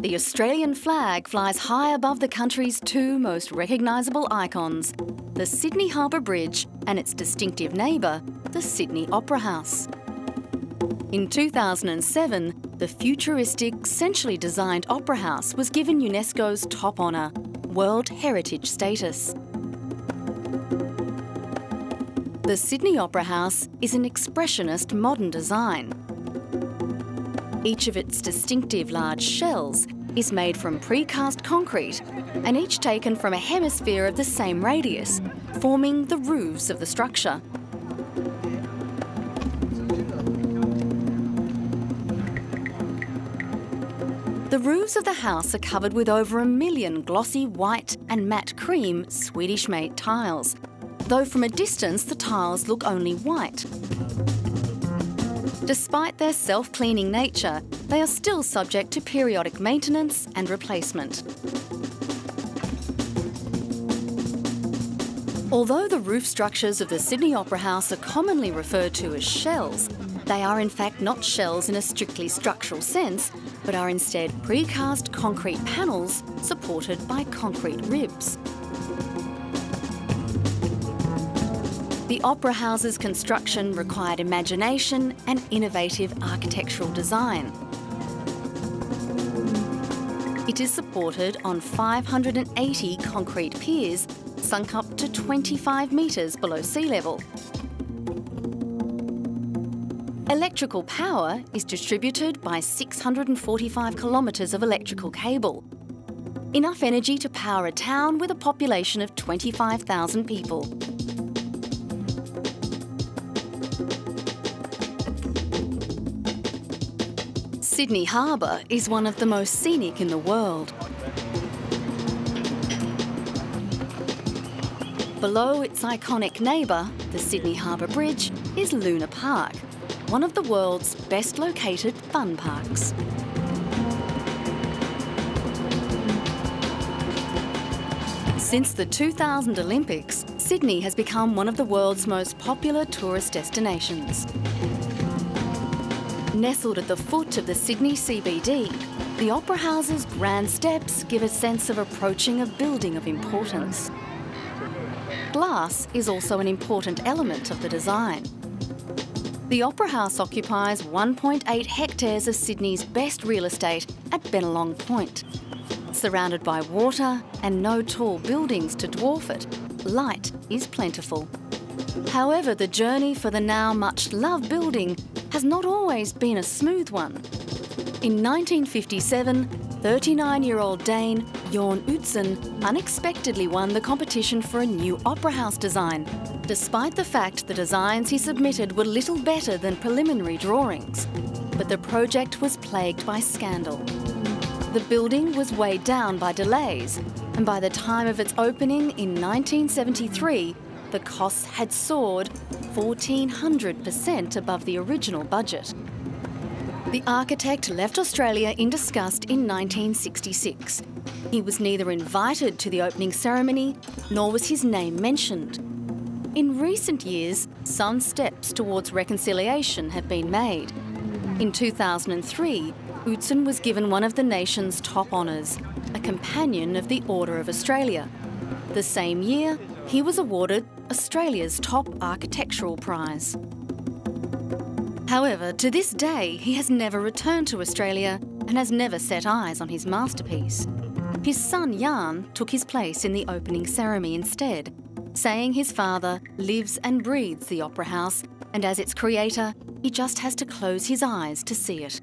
The Australian flag flies high above the country's two most recognisable icons, the Sydney Harbour Bridge and its distinctive neighbour, the Sydney Opera House. In 2007, the futuristic, centrally designed Opera House was given UNESCO's top honour, World Heritage status. The Sydney Opera House is an expressionist modern design. Each of its distinctive large shells is made from precast concrete and each taken from a hemisphere of the same radius, forming the roofs of the structure. The roofs of the house are covered with over 1 million glossy white and matte cream Swedish-made tiles, though from a distance the tiles look only white. Despite their self-cleaning nature, they are still subject to periodic maintenance and replacement. Although the roof structures of the Sydney Opera House are commonly referred to as shells, they are in fact not shells in a strictly structural sense, but are instead precast concrete panels supported by concrete ribs. The Opera House's construction required imagination and innovative architectural design. It is supported on 580 concrete piers sunk up to 25 metres below sea level. Electrical power is distributed by 645 kilometres of electrical cable, enough energy to power a town with a population of 25,000 people. Sydney Harbour is one of the most scenic in the world. Below its iconic neighbour, the Sydney Harbour Bridge, is Luna Park, one of the world's best located fun parks. Since the 2000 Olympics, Sydney has become one of the world's most popular tourist destinations. Nestled at the foot of the Sydney CBD, the Opera House's grand steps give a sense of approaching a building of importance. Glass is also an important element of the design. The Opera House occupies 1.8 hectares of Sydney's best real estate at Bennelong Point. Surrounded by water and no tall buildings to dwarf it, light is plentiful. However, the journey for the now much-loved building has not always been a smooth one. In 1957, 39-year-old Dane Jorn Utzon unexpectedly won the competition for a new Opera House design, despite the fact the designs he submitted were little better than preliminary drawings. But the project was plagued by scandal. The building was weighed down by delays, and by the time of its opening in 1973, the costs had soared 1,400% above the original budget. The architect left Australia in disgust in 1966. He was neither invited to the opening ceremony, nor was his name mentioned. In recent years, some steps towards reconciliation have been made. In 2003, Utzon was given one of the nation's top honours, a Companion of the Order of Australia. The same year, he was awarded Australia's top architectural prize. However, to this day, he has never returned to Australia and has never set eyes on his masterpiece. His son Jan took his place in the opening ceremony instead, saying his father lives and breathes the Opera House, and as its creator, he just has to close his eyes to see it.